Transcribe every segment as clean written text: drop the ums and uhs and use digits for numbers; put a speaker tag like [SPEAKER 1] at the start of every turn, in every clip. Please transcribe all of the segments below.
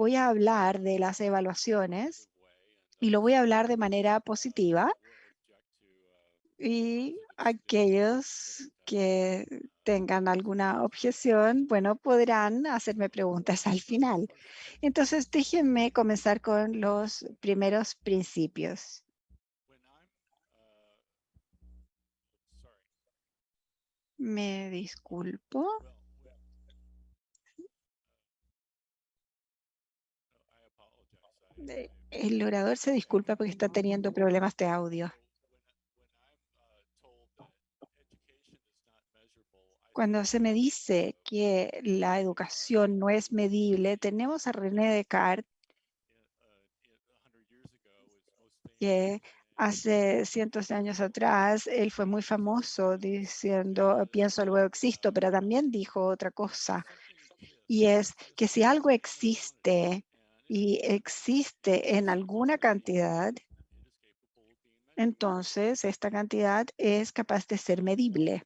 [SPEAKER 1] voy a hablar de las evaluaciones y lo voy a hablar de manera positiva. Y aquellos que tengan alguna objeción, bueno, podrán hacerme preguntas al final. Entonces, déjenme comenzar con los primeros principios. Me disculpo. El orador se disculpa porque está teniendo problemas de audio. Cuando se me dice que la educación no es medible, tenemos a René Descartes, que hace cientos de años atrás él fue muy famoso diciendo pienso luego existo, pero también dijo otra cosa, y es que si algo existe y existe en alguna cantidad, entonces esta cantidad es capaz de ser medible.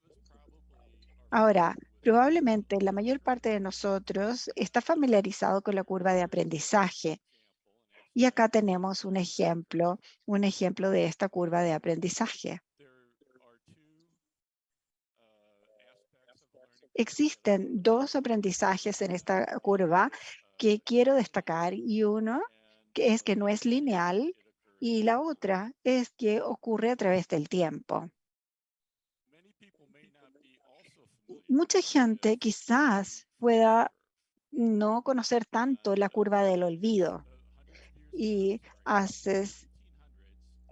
[SPEAKER 1] Ahora, probablemente la mayor parte de nosotros está familiarizado con la curva de aprendizaje. Y acá tenemos un ejemplo de esta curva de aprendizaje. Existen dos aprendizajes en esta curva que quiero destacar, y uno que es que no es lineal y la otra es que ocurre a través del tiempo. Mucha gente quizás pueda no conocer tanto la curva del olvido, y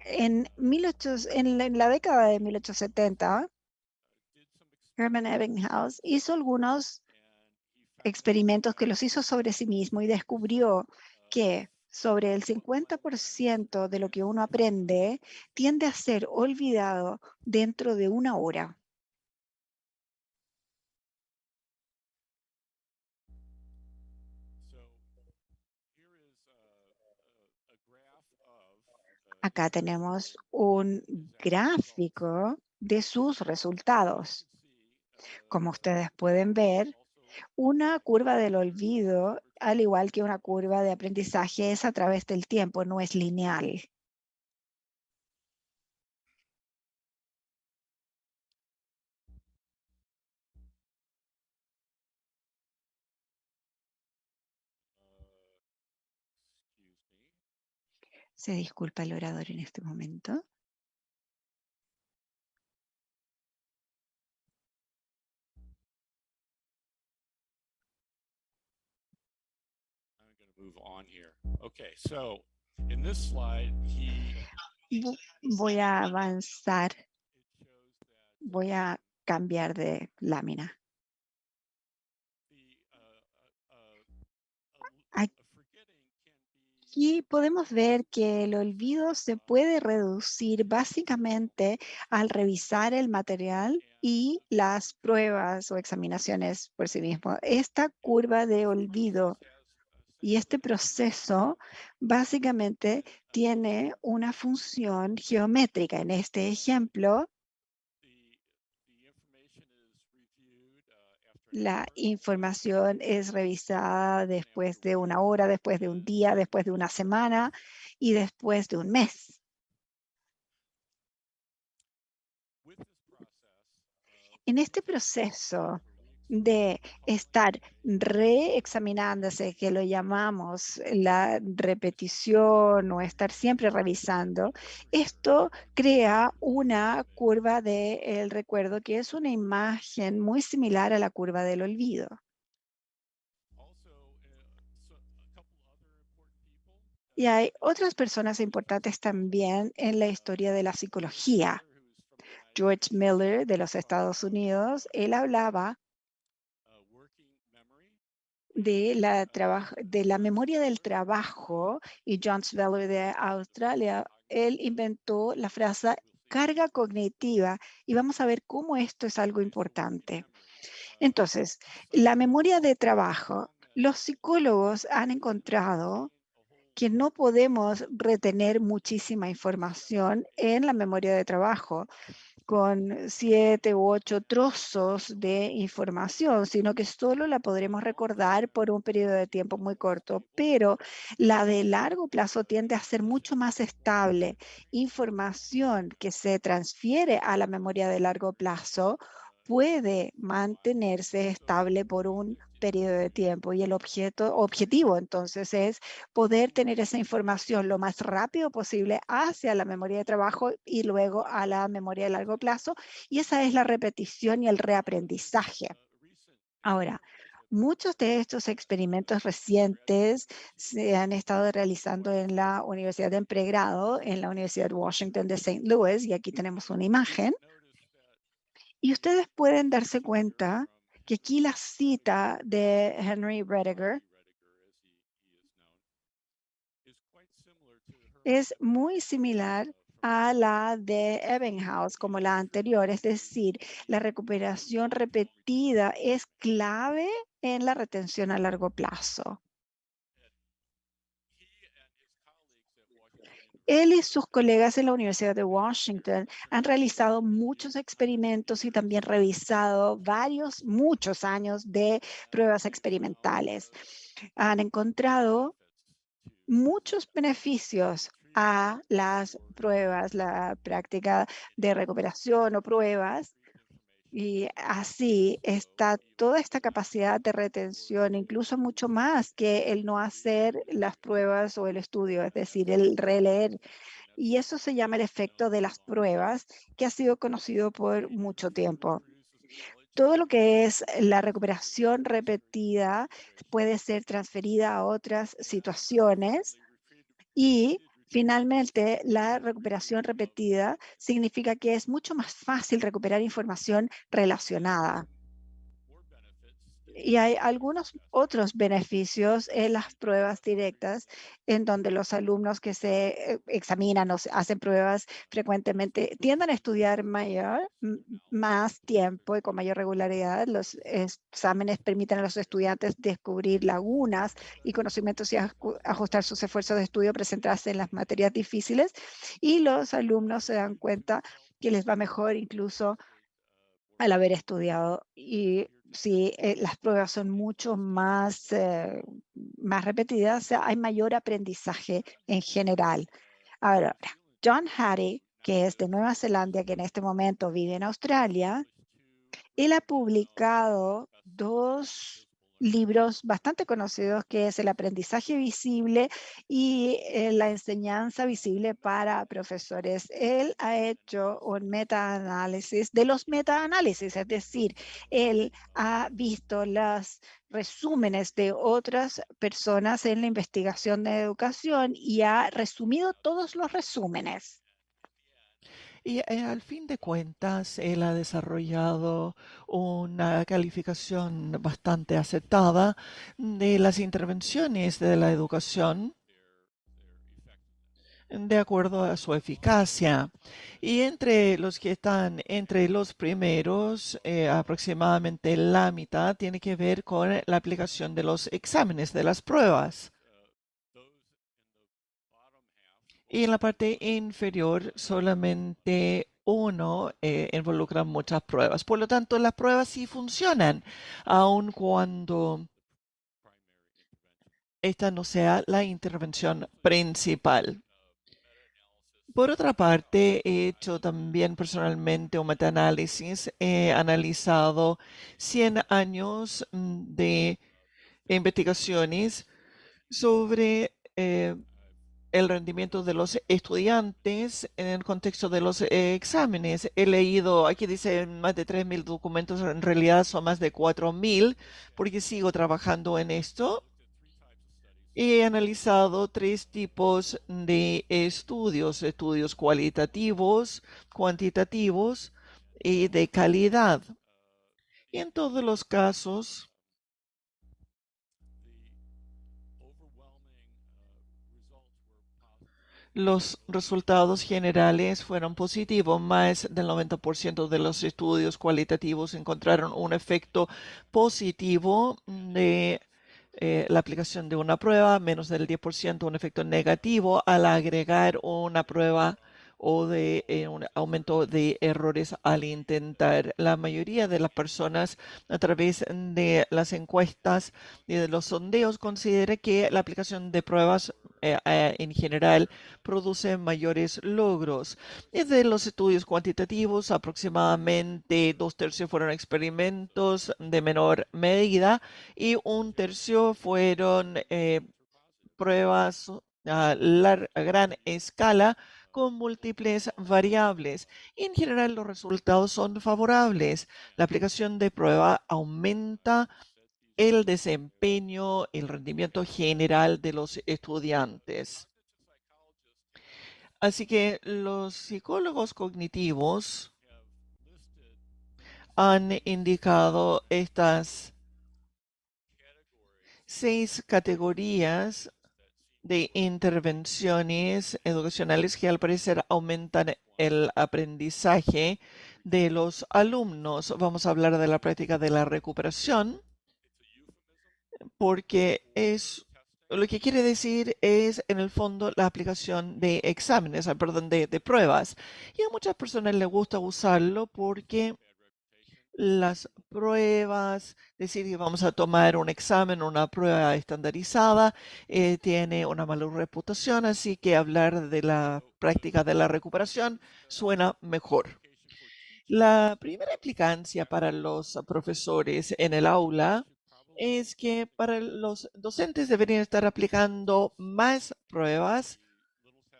[SPEAKER 1] en la década de 1870, Hermann Ebbinghaus hizo algunos experimentos que los hizo sobre sí mismo y descubrió que sobre el 50% de lo que uno aprende tiende a ser olvidado dentro de una hora. Acá tenemos un gráfico de sus resultados. Como ustedes pueden ver, una curva del olvido, al igual que una curva de aprendizaje, es a través del tiempo, no es lineal. Se disculpa el orador en este momento. Voy a avanzar, voy a cambiar de lámina. Aquí podemos ver que el olvido se puede reducir básicamente al revisar el material y las pruebas o examinaciones por sí mismo. Esta curva de olvido y este proceso básicamente tiene una función geométrica. En este ejemplo, la información es revisada después de una hora, después de un día, después de una semana y después de un mes. En este proceso de estar reexaminándose, que lo llamamos la repetición o estar siempre revisando, esto crea una curva del recuerdo que es una imagen muy similar a la curva del olvido. Y hay otras personas importantes también en la historia de la psicología. George Miller de los Estados Unidos, él hablaba de la memoria del trabajo, y John Sveller de Australia, él inventó la frase carga cognitiva, y vamos a ver cómo esto es algo importante. Entonces, la memoria de trabajo, los psicólogos han encontrado que no podemos retener muchísima información en la memoria de trabajo. con 7 u 8 trozos de información, sino que solo la podremos recordar por un periodo de tiempo muy corto. Pero la de largo plazo tiende a ser mucho más estable. Información que se transfiere a la memoria de largo plazo puede mantenerse estable por un periodo de tiempo, y el objetivo entonces es poder tener esa información lo más rápido posible hacia la memoria de trabajo y luego a la memoria de largo plazo, y esa es la repetición y el reaprendizaje. Ahora, muchos de estos experimentos recientes se han estado realizando en la Universidad de Pregrado, en la Universidad de Washington de St. Louis, y aquí tenemos una imagen. Y ustedes pueden darse cuenta que aquí la cita de Henry Rediger es muy similar a la de Ebbinghaus como la anterior, es decir, la recuperación repetida es clave en la retención a largo plazo. Él y sus colegas en la Universidad de Washington han realizado muchos experimentos y también revisado muchos años de pruebas experimentales. Han encontrado muchos beneficios a las pruebas, la práctica de recuperación o pruebas, y así está toda esta capacidad de retención, incluso mucho más que el no hacer las pruebas o el estudio, es decir, el releer. Y eso se llama el efecto de las pruebas, que ha sido conocido por mucho tiempo. Todo lo que es la recuperación repetida puede ser transferida a otras situaciones, y finalmente la recuperación repetida significa que es mucho más fácil recuperar información relacionada. Y hay algunos otros beneficios en las pruebas directas, en donde los alumnos que se examinan o hacen pruebas frecuentemente tienden a estudiar más tiempo y con mayor regularidad. Los exámenes permiten a los estudiantes descubrir lagunas y conocimientos y ajustar sus esfuerzos de estudio, presentarse en las materias difíciles, y los alumnos se dan cuenta que les va mejor incluso al haber estudiado. Y si las pruebas son mucho más repetidas, hay mayor aprendizaje en general. Ahora, John Hattie, que es de Nueva Zelanda, que en este momento vive en Australia, él ha publicado dos libros bastante conocidos, que es El aprendizaje visible y La enseñanza visible para profesores. Él ha hecho un metaanálisis de los metaanálisis, es decir, él ha visto los resúmenes de otras personas en la investigación de educación y ha resumido todos los resúmenes.
[SPEAKER 2] Y al fin de cuentas, él ha desarrollado una calificación bastante aceptada de las intervenciones de la educación de acuerdo a su eficacia. Y entre los que están entre los primeros, aproximadamente la mitad tiene que ver con la aplicación de los exámenes, de las pruebas. Y en la parte inferior solamente uno involucra muchas pruebas. Por lo tanto, las pruebas sí funcionan, aun cuando esta no sea la intervención principal. Por otra parte, he hecho también personalmente un metaanálisis. He analizado 100 años de investigaciones sobre el rendimiento de los estudiantes en el contexto de los exámenes. He leído, aquí dice más de 3.000 documentos, en realidad son más de 4.000, porque sigo trabajando en esto. Y he analizado tres tipos de estudios: estudios cualitativos, cuantitativos y de calidad. Y en todos los casos, los resultados generales fueron positivos. Más del 90% de los estudios cualitativos encontraron un efecto positivo de la aplicación de una prueba, menos del 10% un efecto negativo al agregar una prueba o de un aumento de errores al intentar. La mayoría de las personas a través de las encuestas y de los sondeos considera que la aplicación de pruebas en general produce mayores logros. De los estudios cuantitativos, aproximadamente 2/3 fueron experimentos de menor medida y 1/3 fueron pruebas a gran escala con múltiples variables. Y en general los resultados son favorables. La aplicación de prueba aumenta el desempeño, el rendimiento general de los estudiantes. Así que los psicólogos cognitivos han indicado estas 6 categorías de intervenciones educacionales que al parecer aumentan el aprendizaje de los alumnos. Vamos a hablar de la práctica de la recuperación, porque es lo que quiere decir es en el fondo la aplicación de exámenes, perdón, de pruebas. Y a muchas personas les gusta usarlo porque las pruebas, decir que vamos a tomar un examen, una prueba estandarizada, tiene una mala reputación, así que hablar de la práctica de la recuperación suena mejor. La primera implicancia para los profesores en el aula es que para los docentes deberían estar aplicando más pruebas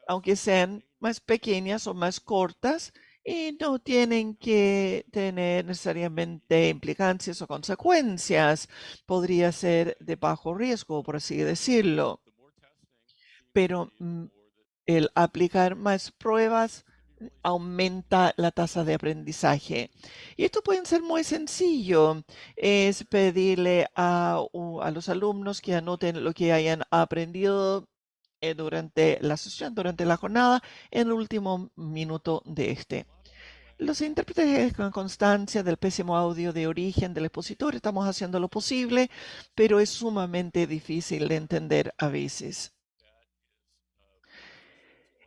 [SPEAKER 2] aunque sean más pequeñas o más cortas, y no tienen que tener necesariamente implicancias o consecuencias. Podría ser de bajo riesgo, por así decirlo. Pero el aplicar más pruebas aumenta la tasa de aprendizaje. Y esto puede ser muy sencillo. Es pedirle a los alumnos que anoten lo que hayan aprendido durante la sesión, durante la jornada, en el último minuto de este. Los intérpretes con constancia del pésimo audio de origen del expositor estamos haciendo lo posible, pero es sumamente difícil de entender a veces.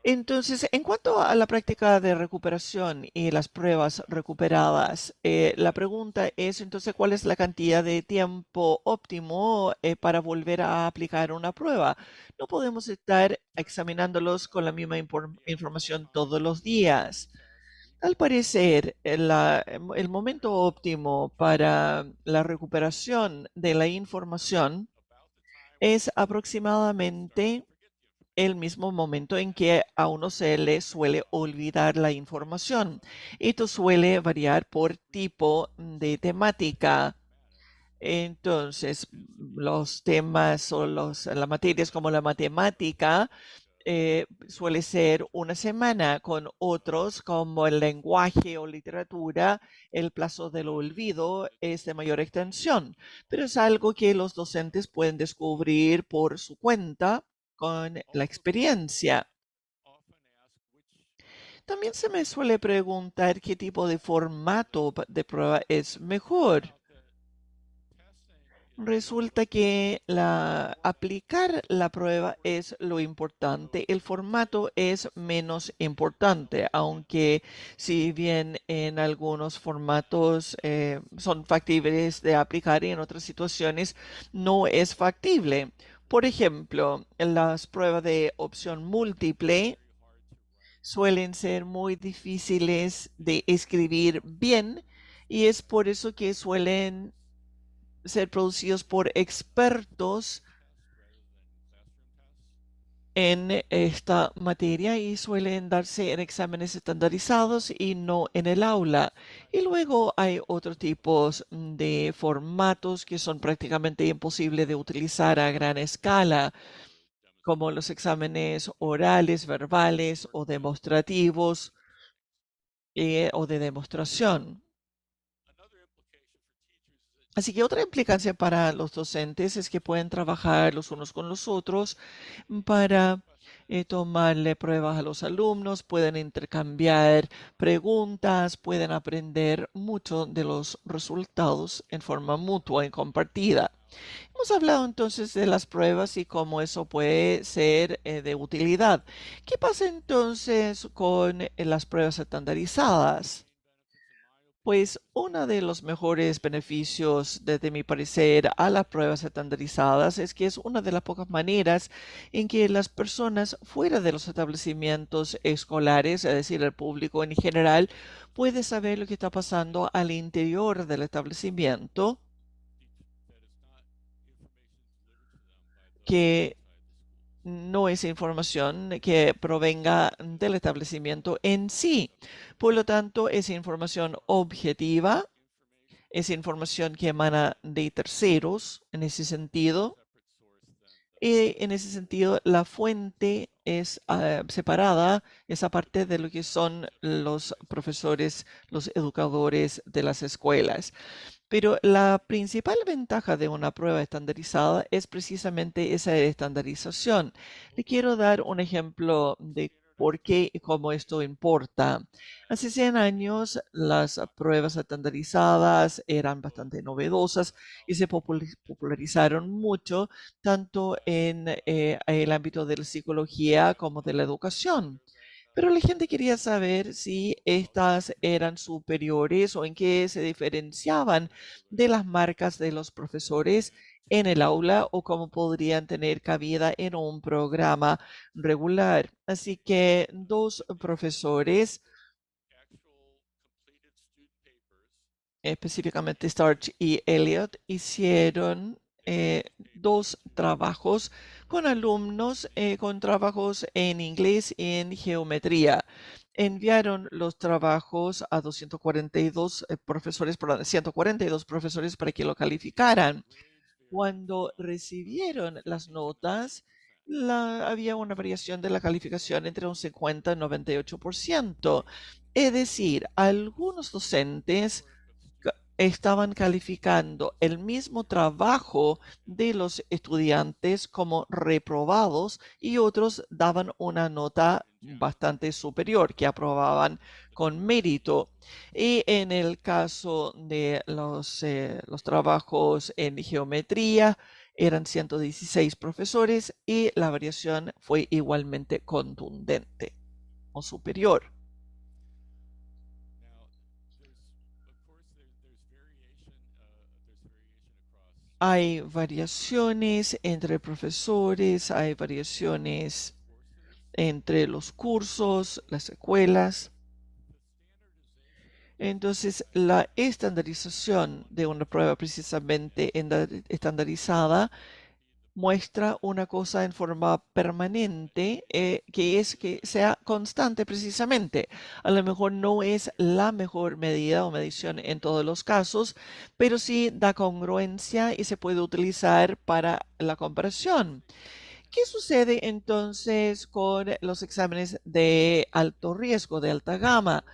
[SPEAKER 2] Entonces, en cuanto a la práctica de recuperación y las pruebas recuperadas, la pregunta es entonces, ¿cuál es la cantidad de tiempo óptimo para volver a aplicar una prueba? No podemos estar examinándolos con la misma información todos los días. Al parecer, el momento óptimo para la recuperación de la información es aproximadamente el mismo momento en que a uno se le suele olvidar la información. Esto suele variar por tipo de temática. Entonces, los temas o las materias como la matemática suele ser una semana, con otros como el lenguaje o literatura, el plazo del olvido es de mayor extensión, pero es algo que los docentes pueden descubrir por su cuenta con la experiencia. También se me suele preguntar qué tipo de formato de prueba es mejor. Resulta que aplicar la prueba es lo importante, el formato es menos importante, aunque si bien en algunos formatos son factibles de aplicar y en otras situaciones no es factible. Por ejemplo, las pruebas de opción múltiple suelen ser muy difíciles de escribir bien y es por eso que suelen ser producidos por expertos en esta materia y suelen darse en exámenes estandarizados y no en el aula. Y luego hay otros tipos de formatos que son prácticamente imposibles de utilizar a gran escala, como los exámenes orales, verbales o demostrativos o de demostración. Así que otra implicancia para los docentes es que pueden trabajar los unos con los otros para tomarle pruebas a los alumnos, pueden intercambiar preguntas, pueden aprender mucho de los resultados en forma mutua y compartida. Hemos hablado entonces de las pruebas y cómo eso puede ser de utilidad. ¿Qué pasa entonces con las pruebas estandarizadas? Pues uno de los mejores beneficios, desde mi parecer, a las pruebas estandarizadas es que es una de las pocas maneras en que las personas fuera de los establecimientos escolares, es decir, el público en general, puede saber lo que está pasando al interior del establecimiento, que no es información que provenga del establecimiento en sí. Por lo tanto, es información objetiva, es información que emana de terceros en ese sentido. Y en ese sentido, la fuente es separada, esa parte de lo que son los profesores, los educadores de las escuelas. Pero la principal ventaja de una prueba estandarizada es precisamente esa estandarización. Le quiero dar un ejemplo de por qué y cómo esto importa. Hace 100 años las pruebas estandarizadas eran bastante novedosas y se popularizaron mucho, tanto en el ámbito de la psicología como de la educación. Pero la gente quería saber si estas eran superiores o en qué se diferenciaban de las marcas de los profesores en el aula o cómo podrían tener cabida en un programa regular. Así que dos profesores, específicamente Starch y Elliot, hicieron dos trabajos con alumnos con trabajos en inglés y en geometría. Enviaron los trabajos a 242 profesores, perdón, 142 profesores para que lo calificaran. Cuando recibieron las notas, había una variación de la calificación entre un 50 y 98%. Es decir, algunos docentes estaban calificando el mismo trabajo de los estudiantes como reprobados y otros daban una nota bastante superior, que aprobaban con mérito. Y en el caso de los trabajos en geometría, eran 116 profesores y la variación fue igualmente contundente o superior. Hay variaciones entre profesores, hay variaciones entre los cursos, las escuelas. Entonces, la estandarización de una prueba precisamente estandarizada muestra una cosa en forma permanente, que es que sea constante precisamente. A lo mejor no es la mejor medida o medición en todos los casos, pero sí da congruencia y se puede utilizar para la comparación. ¿Qué sucede entonces con los exámenes de alto riesgo, de alta gama?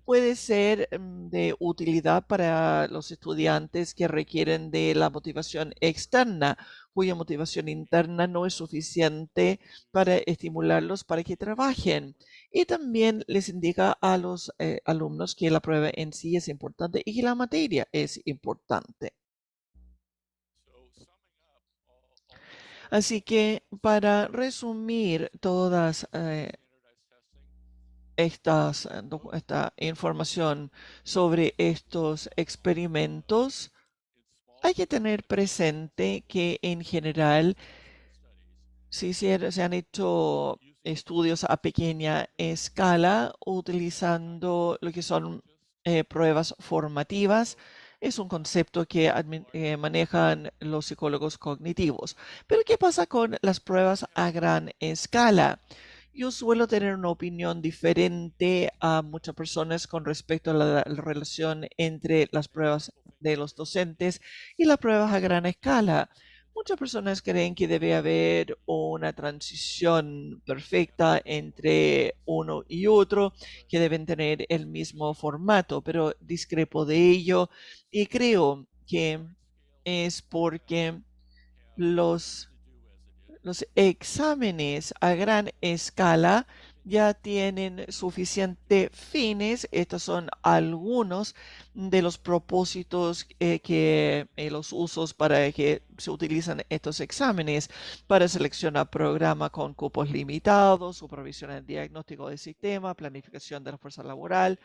[SPEAKER 2] Puede ser de utilidad para los estudiantes que requieren de la motivación externa, cuya motivación interna no es suficiente para estimularlos para que trabajen. Y también les indica a los alumnos que la prueba en sí es importante y que la materia es importante. Así que para resumir todas esta información sobre estos experimentos, hay que tener presente que en general sí se han hecho estudios a pequeña escala utilizando lo que son pruebas formativas. Es un concepto que manejan los psicólogos cognitivos. Pero ¿qué pasa con las pruebas a gran escala? Yo suelo tener una opinión diferente a muchas personas con respecto a la relación entre las pruebas de los docentes y las pruebas a gran escala. Muchas personas creen que debe haber una transición perfecta entre uno y otro, que deben tener el mismo formato, pero discrepo de ello y creo que es porque los Los exámenes a gran escala ya tienen suficiente fines. Estos son algunos de los propósitos los usos para que se utilizan estos exámenes para seleccionar programa con cupos limitados, supervisión en diagnóstico de sistema, planificación de la fuerza laboral,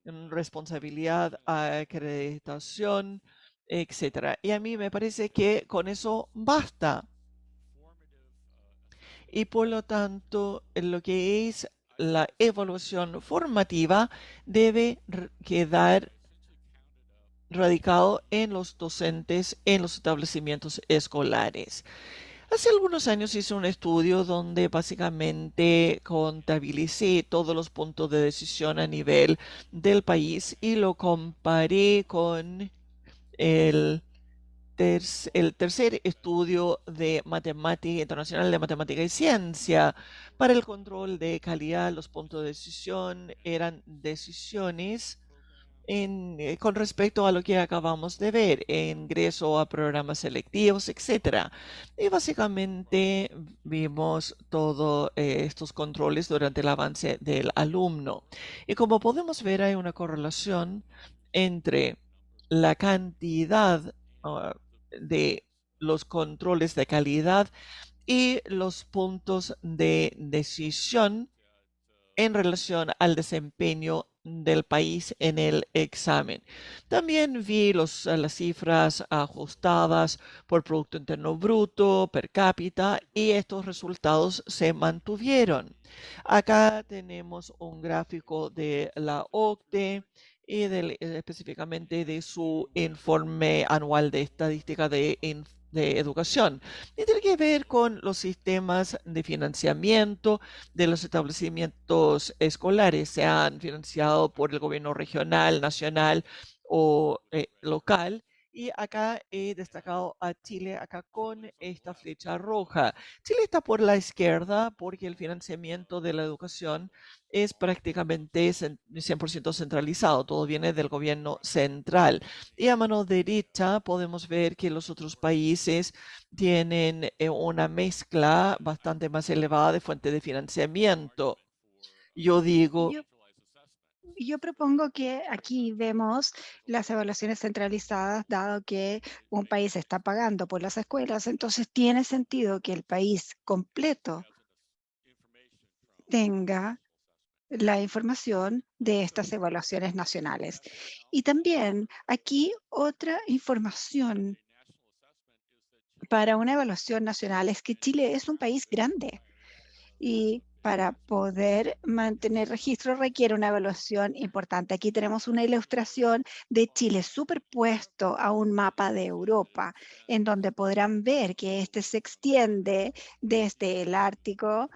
[SPEAKER 2] responsabilidad, acreditación, etcétera. Y a mí me parece que con eso basta. Y por lo tanto, lo que es la evaluación formativa debe quedar radicado en los docentes en los establecimientos escolares. Hace algunos años hice un estudio donde básicamente contabilicé todos los puntos de decisión a nivel del país y lo comparé con el el tercer estudio de matemática internacional de matemática y ciencia. Para el control de calidad, los puntos de decisión eran decisiones con respecto a lo que acabamos de ver, ingreso a programas selectivos, etcétera. Y básicamente vimos todos estos controles durante el avance del alumno. Y como podemos ver, hay una correlación entre la cantidad de los controles de calidad y los puntos de decisión en relación al desempeño del país en el examen. También vi las cifras ajustadas por Producto Interno Bruto, per cápita, y estos resultados se mantuvieron. Acá tenemos un gráfico de la OCDE y específicamente de su informe anual de estadística de educación. Y tiene que ver con los sistemas de financiamiento de los establecimientos escolares, sean financiados por el gobierno regional, nacional o local. Y acá he destacado a Chile acá con esta flecha roja. Chile está por la izquierda porque el financiamiento de la educación es prácticamente 100% centralizado. Todo viene del gobierno central. Y a mano derecha podemos ver que los otros países tienen una mezcla bastante más elevada de fuente de financiamiento. Yo digo,
[SPEAKER 1] Yo, yo propongo que aquí vemos las evaluaciones centralizadas, dado que un país está pagando por las escuelas, entonces tiene sentido que el país completo tenga la información de estas evaluaciones nacionales. Y también aquí otra información para una evaluación nacional es que Chile es un país grande y para poder mantener registro requiere una evaluación importante. Aquí tenemos una ilustración de Chile superpuesto a un mapa de Europa, en donde podrán ver que este se extiende desde el Ártico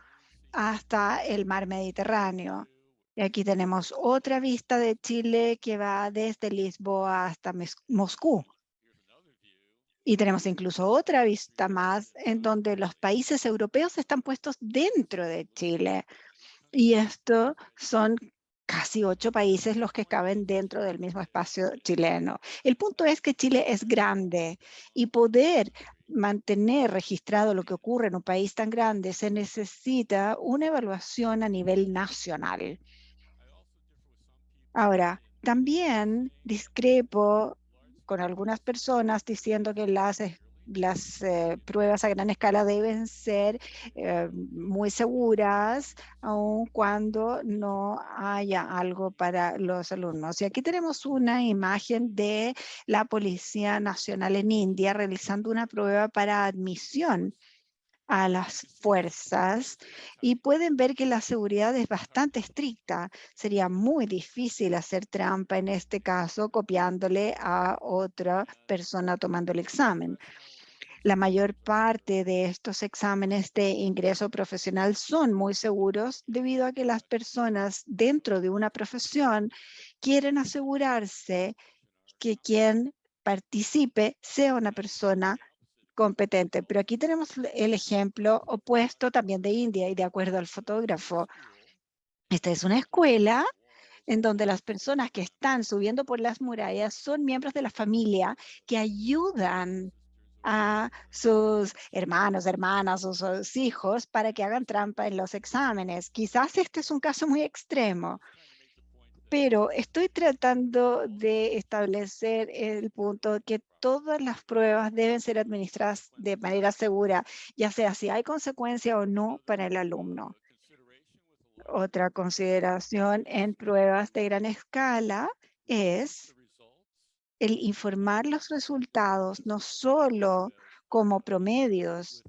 [SPEAKER 1] hasta el mar Mediterráneo. Y aquí tenemos otra vista de Chile que va desde Lisboa hasta Moscú. Y tenemos incluso otra vista más en donde los países europeos están puestos dentro de Chile. Y esto son casi 8 países los que caben dentro del mismo espacio chileno. El punto es que Chile es grande y poder mantener registrado lo que ocurre en un país tan grande se necesita una evaluación a nivel nacional. Ahora, también discrepo con algunas personas diciendo que las pruebas a gran escala deben ser muy seguras, aun cuando no haya algo para los alumnos. Y aquí tenemos una imagen de la Policía Nacional en India realizando una prueba para admisión a las fuerzas y pueden ver que la seguridad es bastante estricta. Sería muy difícil hacer trampa en este caso copiándole a otra persona tomando el examen. La mayor parte de estos exámenes de ingreso profesional son muy seguros debido a que las personas dentro de una profesión quieren asegurarse que quien participe sea una persona competente. Pero aquí tenemos el ejemplo opuesto también de India y de acuerdo al fotógrafo. Esta es una escuela en donde las personas que están subiendo por las murallas son miembros de la familia que ayudan a sus hermanos, hermanas o sus hijos para que hagan trampa en los exámenes. Quizás este es un caso muy extremo, pero estoy tratando de establecer el punto de que todas las pruebas deben ser administradas de manera segura, ya sea si hay consecuencia o no para el alumno. Otra consideración en pruebas de gran escala es el informar los resultados, no solo como promedios,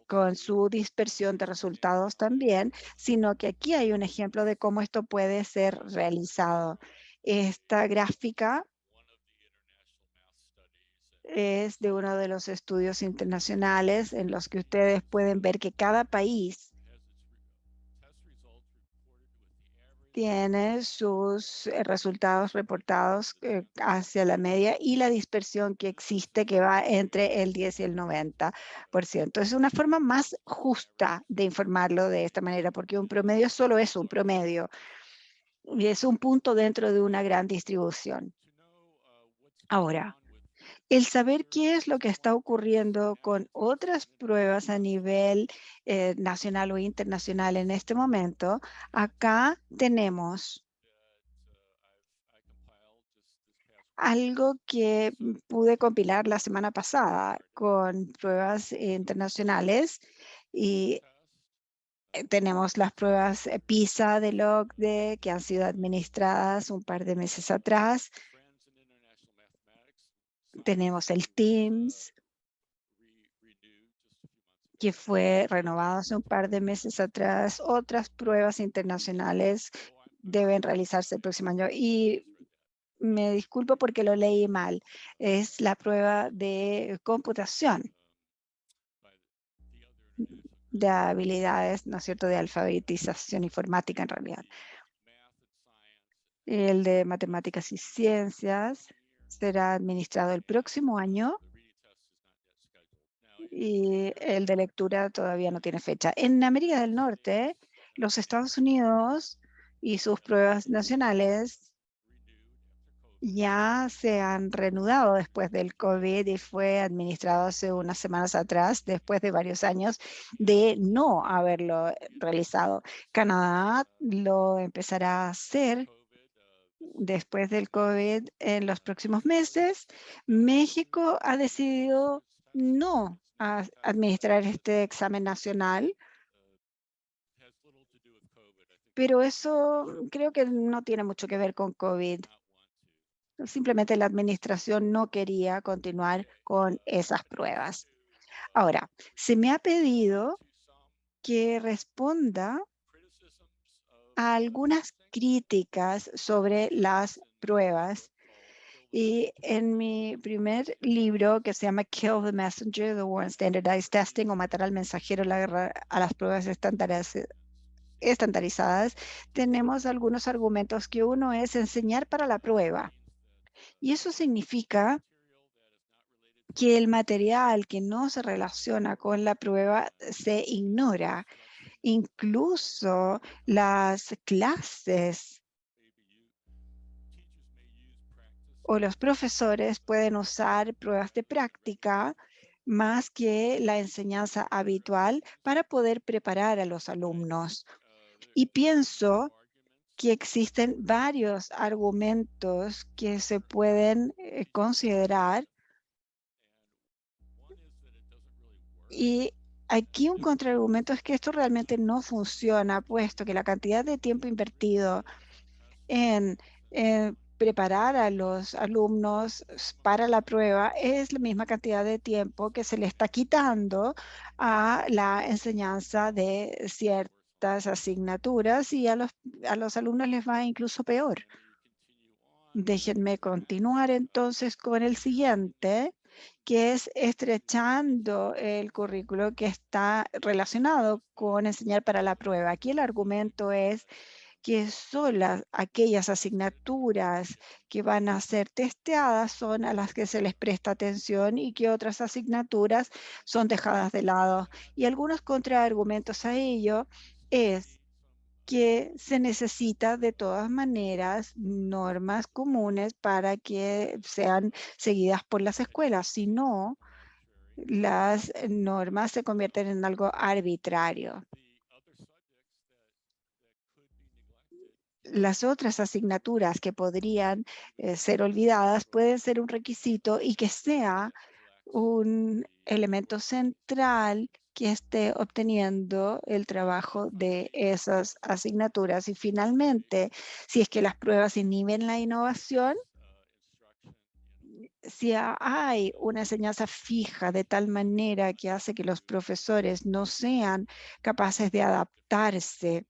[SPEAKER 1] con su dispersión de resultados también, sino que aquí hay un ejemplo de cómo esto puede ser realizado. Esta gráfica es de uno de los estudios internacionales en los que ustedes pueden ver que cada país tiene sus resultados reportados hacia la media y la dispersión que existe que va entre el 10 y el 90%. Es una forma más justa de informarlo de esta manera, porque un promedio solo es un promedio y es un punto dentro de una gran distribución. Ahora, el saber qué es lo que está ocurriendo con otras pruebas a nivel nacional o internacional en este momento, acá tenemos algo que pude compilar la semana pasada con pruebas internacionales y tenemos las pruebas PISA del OCDE que han sido administradas un par de meses atrás. Tenemos el TIMSS que fue renovado hace un par de meses atrás. Otras pruebas internacionales deben realizarse el próximo año. Y me disculpo porque lo leí mal. Es la prueba de computación, de habilidades, ¿no es cierto?, de alfabetización informática en realidad. El de matemáticas y ciencias será administrado el próximo año y el de lectura todavía no tiene fecha. En América del Norte, los Estados Unidos y sus pruebas nacionales ya se han reanudado después del COVID y fue administrado hace unas semanas atrás, después de varios años de no haberlo realizado. Canadá lo empezará a hacer después del COVID en los próximos meses. México ha decidido no administrar este examen nacional, pero eso creo que no tiene mucho que ver con COVID. Simplemente la administración no quería continuar con esas pruebas. Ahora, se me ha pedido que responda a algunas críticas sobre las pruebas. Y en mi primer libro, que se llama Kill the Messenger, The War on Standardized Testing, o Matar al Mensajero, la guerra a las pruebas estandarizadas, tenemos algunos argumentos que uno es enseñar para la prueba. Y eso significa que el material que no se relaciona con la prueba se ignora. Incluso las clases o los profesores pueden usar pruebas de práctica más que la enseñanza habitual para poder preparar a los alumnos. Y pienso que existen varios argumentos que se pueden considerar. Y aquí un contraargumento es que esto realmente no funciona, puesto que la cantidad de tiempo invertido en preparar a los alumnos para la prueba es la misma cantidad de tiempo que se le está quitando a la enseñanza de ciertas asignaturas y a los alumnos les va incluso peor. Déjenme continuar entonces con el siguiente, que es estrechando el currículo que está relacionado con enseñar para la prueba. Aquí el argumento es que solo aquellas asignaturas que van a ser testeadas son a las que se les presta atención y que otras asignaturas son dejadas de lado. Y algunos contraargumentos a ello es que se necesita de todas maneras normas comunes para que sean seguidas por las escuelas. Si no, las normas se convierten en algo arbitrario. Las otras asignaturas que podrían ser olvidadas pueden ser un requisito y que sea un elemento central que esté obteniendo el trabajo de esas asignaturas. Y finalmente, si es que las pruebas inhiben la innovación, si hay una enseñanza fija de tal manera que hace que los profesores no sean capaces de adaptarse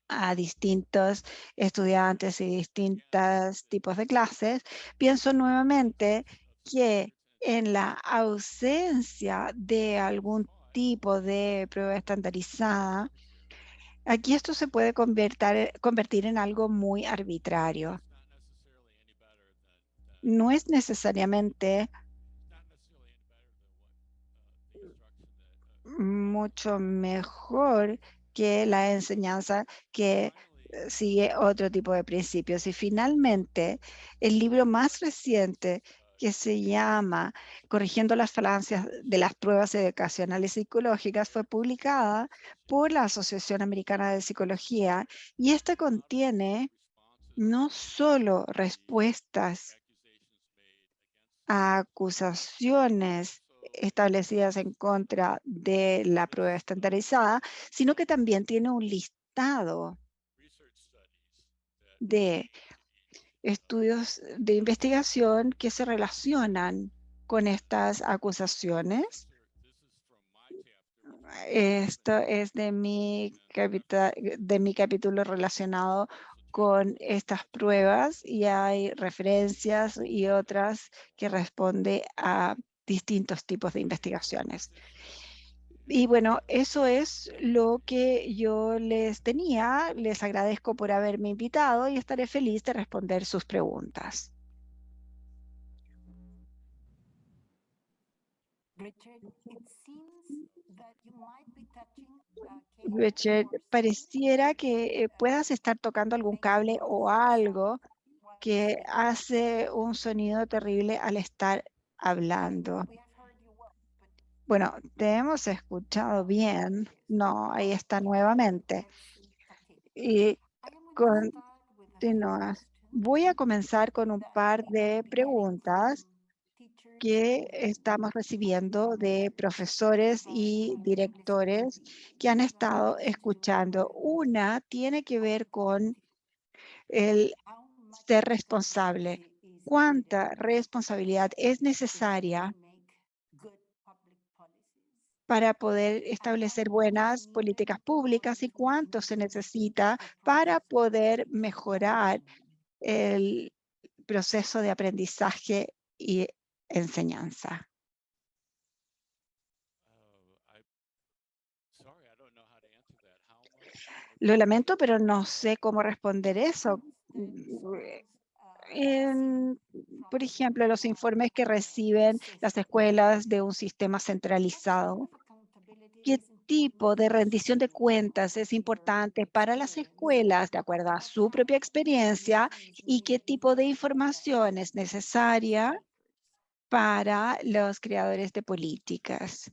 [SPEAKER 1] a distintos estudiantes y distintos tipos de clases, pienso nuevamente que en la ausencia de algún tipo de prueba estandarizada, aquí esto se puede convertir en algo muy arbitrario. No es necesariamente mucho mejor que la enseñanza que sigue otro tipo de principios. Y finalmente, el libro más reciente que se llama Corrigiendo las falancias de las pruebas educacionales psicológicas fue publicada por la Asociación Americana de Psicología y esta contiene no solo respuestas a acusaciones establecidas en contra de la prueba estandarizada, sino que también tiene un listado de estudios de investigación que se relacionan con estas acusaciones. Esto es de mi capítulo relacionado con estas pruebas y hay referencias y otras que responde a distintos tipos de investigaciones. Y bueno, eso es lo que yo les tenía. Les agradezco por haberme invitado y estaré feliz de responder sus preguntas. Richard, pareciera que puedas estar tocando algún cable o algo que hace un sonido terrible al estar hablando. Bueno, te hemos escuchado bien. No, ahí está nuevamente. Y continúas. Voy a comenzar con un par de preguntas que estamos recibiendo de profesores y directores que han estado escuchando. Una tiene que ver con el ser responsable. ¿Cuánta responsabilidad es necesaria para poder establecer buenas políticas públicas y cuánto se necesita para poder mejorar el proceso de aprendizaje y enseñanza? Lo lamento, pero no sé cómo responder eso. En, por ejemplo, los informes que reciben las escuelas de un sistema centralizado. ¿Qué tipo de rendición de cuentas es importante para las escuelas de acuerdo a su propia experiencia y qué tipo de información es necesaria para los creadores de políticas?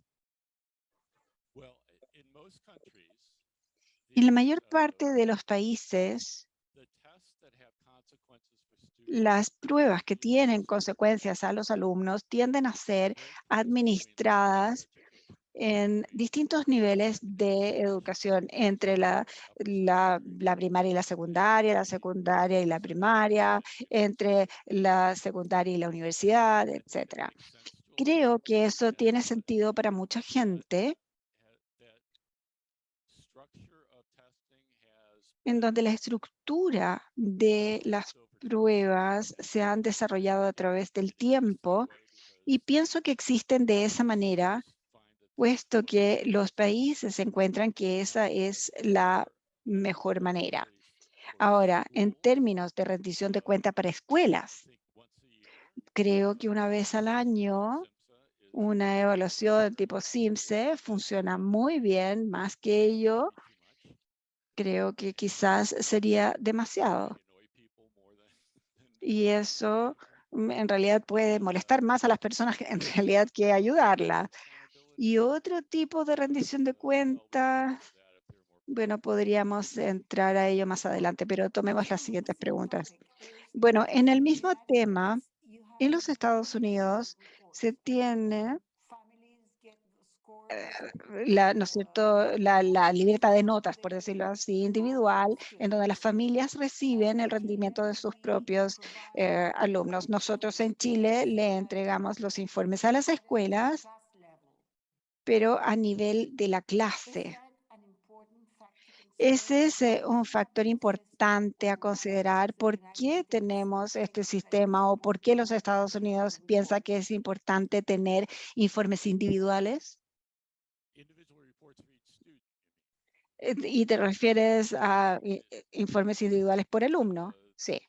[SPEAKER 1] En la mayor parte de los países, las pruebas que tienen consecuencias a los alumnos tienden a ser administradas en distintos niveles de educación, entre la primaria y la secundaria y la primaria, entre la secundaria y la universidad, etcétera. Creo que eso tiene sentido para mucha gente, en donde la estructura de las pruebas se han desarrollado a través del tiempo y pienso que existen de esa manera, puesto que los países encuentran que esa es la mejor manera. Ahora, en términos de rendición de cuenta para escuelas, creo que una vez al año una evaluación tipo SIMSE funciona muy bien, más que ello. creo que quizás sería demasiado. Y eso en realidad puede molestar más a las personas en realidad que ayudarlas. Y otro tipo de rendición de cuentas, bueno, podríamos entrar a ello más adelante, pero tomemos las siguientes preguntas. Bueno, en el mismo tema, en los Estados Unidos se tiene ¿no es cierto?, la libreta de notas, por decirlo así, individual, en donde las familias reciben el rendimiento de sus propios alumnos. Nosotros en Chile le entregamos los informes a las escuelas, pero a nivel de la clase. Ese es un factor importante a considerar. ¿Por qué tenemos este sistema o por qué los Estados Unidos piensa que es importante tener informes individuales? ¿Y te refieres a informes individuales por alumno? Sí.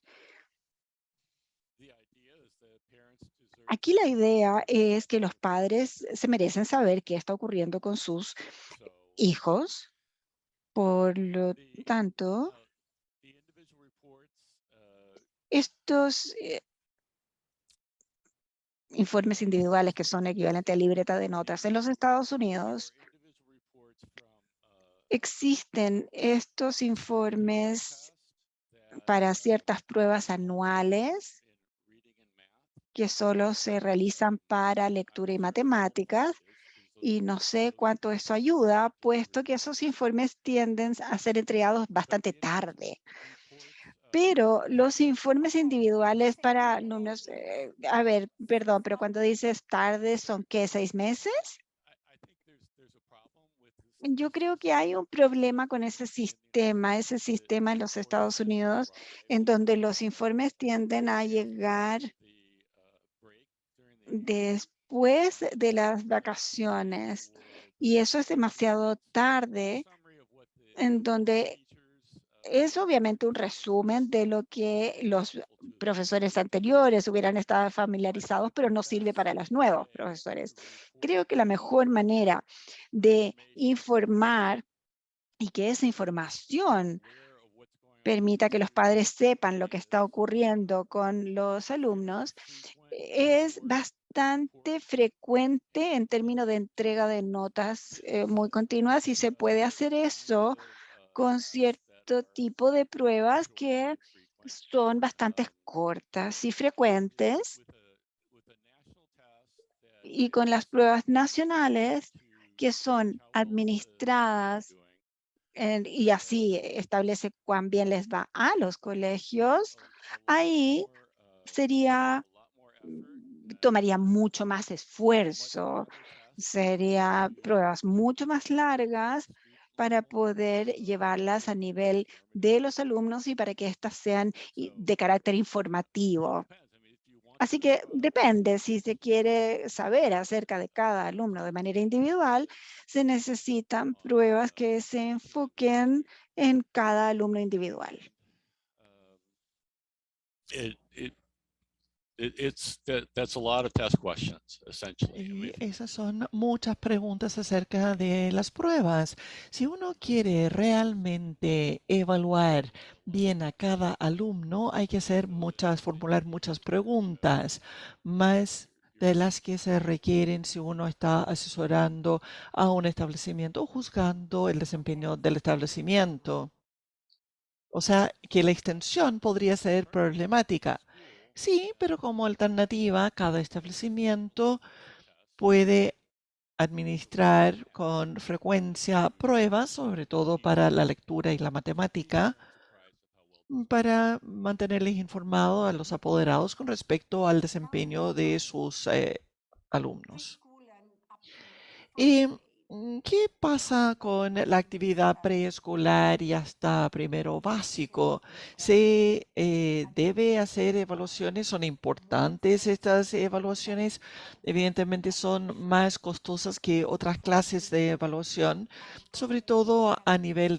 [SPEAKER 1] Aquí la idea es que los padres se merecen saber qué está ocurriendo con sus hijos. Por lo tanto, estos informes individuales que son equivalentes a libreta de notas en los Estados Unidos, existen estos informes para ciertas pruebas anuales que solo se realizan para lectura y matemáticas, y no sé cuánto eso ayuda, puesto que esos informes tienden a ser entregados bastante tarde. Pero los informes individuales para alumnos, a ver, perdón, pero cuando dices tarde, ¿son qué, 6 meses? Yo creo que hay un problema con ese sistema en los Estados Unidos, en donde los informes tienden a llegar después de las vacaciones, y eso es demasiado tarde, en donde es obviamente un resumen de lo que los profesores anteriores hubieran estado familiarizados, pero no sirve para los nuevos profesores. Creo que la mejor manera de informar y que esa información permita que los padres sepan lo que está ocurriendo con los alumnos es bastante frecuente en términos de entrega de notas muy continuas, y se puede hacer eso con cierto tipo de pruebas que son bastante cortas y frecuentes, y con las pruebas nacionales que son administradas y así establece cuán bien les va a los colegios. Ahí sería, tomaría mucho más esfuerzo, sería pruebas mucho más largas para poder llevarlas a nivel de los alumnos y para que éstas sean de carácter informativo. Así que depende, si se quiere saber acerca de cada alumno de manera individual, se necesitan pruebas que se enfoquen en cada alumno individual.
[SPEAKER 3] That's a lot of test questions, essentially.
[SPEAKER 2] Y esas son muchas preguntas acerca de las pruebas. Si uno quiere realmente evaluar bien a cada alumno, hay que formular muchas preguntas, más de las que se requieren si uno está asesorando a un establecimiento o juzgando el desempeño del establecimiento. O sea, que la extensión podría ser problemática. Sí, pero como alternativa, cada establecimiento puede administrar con frecuencia pruebas, sobre todo para la lectura y la matemática, para mantenerles informados a los apoderados con respecto al desempeño de sus alumnos. ¿Y qué pasa con la actividad preescolar y hasta primero básico? ¿Se debe hacer evaluaciones? ¿Son importantes estas evaluaciones? Evidentemente son más costosas que otras clases de evaluación, sobre todo a nivel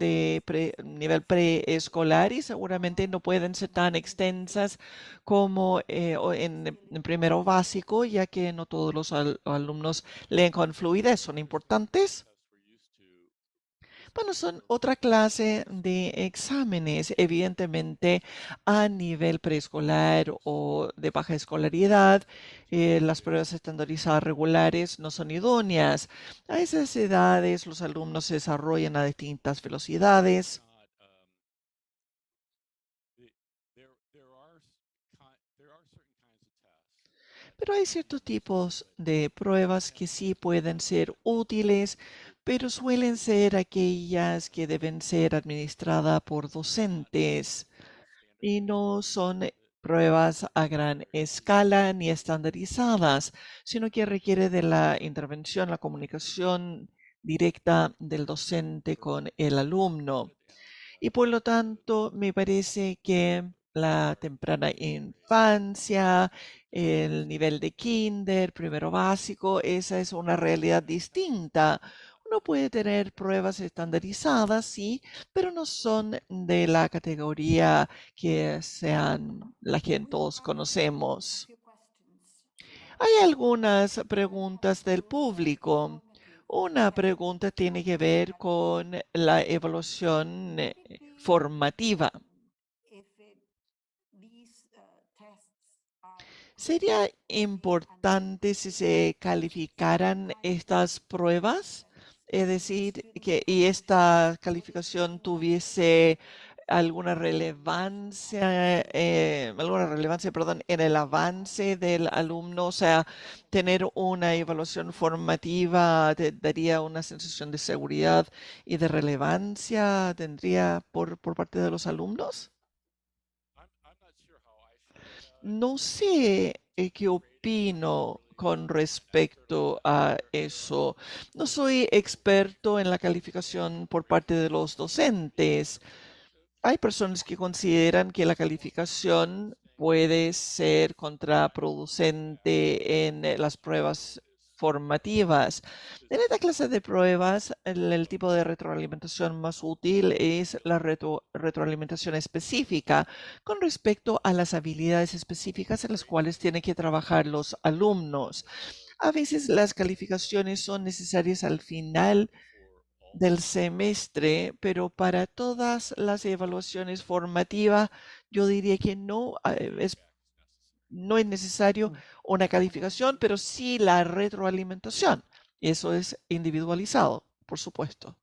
[SPEAKER 2] nivel preescolar, y seguramente no pueden ser tan extensas como en primero básico, ya que no todos los alumnos leen con fluidez, son importantes. Bueno, son otra clase de exámenes, evidentemente a nivel preescolar o de baja escolaridad. Las pruebas estandarizadas regulares no son idóneas. A esas edades los alumnos se desarrollan a distintas velocidades. Pero hay ciertos tipos de pruebas que sí pueden ser útiles, pero suelen ser aquellas que deben ser administradas por docentes y no son pruebas a gran escala ni estandarizadas, sino que requiere de la intervención, la comunicación directa del docente con el alumno. Y por lo tanto, me parece que la temprana infancia, el nivel de kinder, primero básico, esa es una realidad distinta. Uno puede tener pruebas estandarizadas, sí, pero no son de la categoría que sean las que todos conocemos. Hay algunas preguntas del público. Una pregunta tiene que ver con la evaluación formativa. ¿Sería importante si se calificaran estas pruebas? Es decir, que y esta calificación tuviese alguna relevancia, perdón, en el avance del alumno, o sea, tener una evaluación formativa te daría una sensación de seguridad y de relevancia, tendría por parte de los alumnos. No sé qué opino con respecto a eso. No soy experto en la calificación por parte de los docentes. Hay personas que consideran que la calificación puede ser contraproducente en las pruebas formativas. En esta clase de pruebas, el tipo de retroalimentación más útil es la retroalimentación específica con respecto a las habilidades específicas en las cuales tienen que trabajar los alumnos. A veces las calificaciones son necesarias al final del semestre, pero para todas las evaluaciones formativas, yo diría que no es necesario una calificación, pero sí la retroalimentación. Eso es individualizado, por supuesto.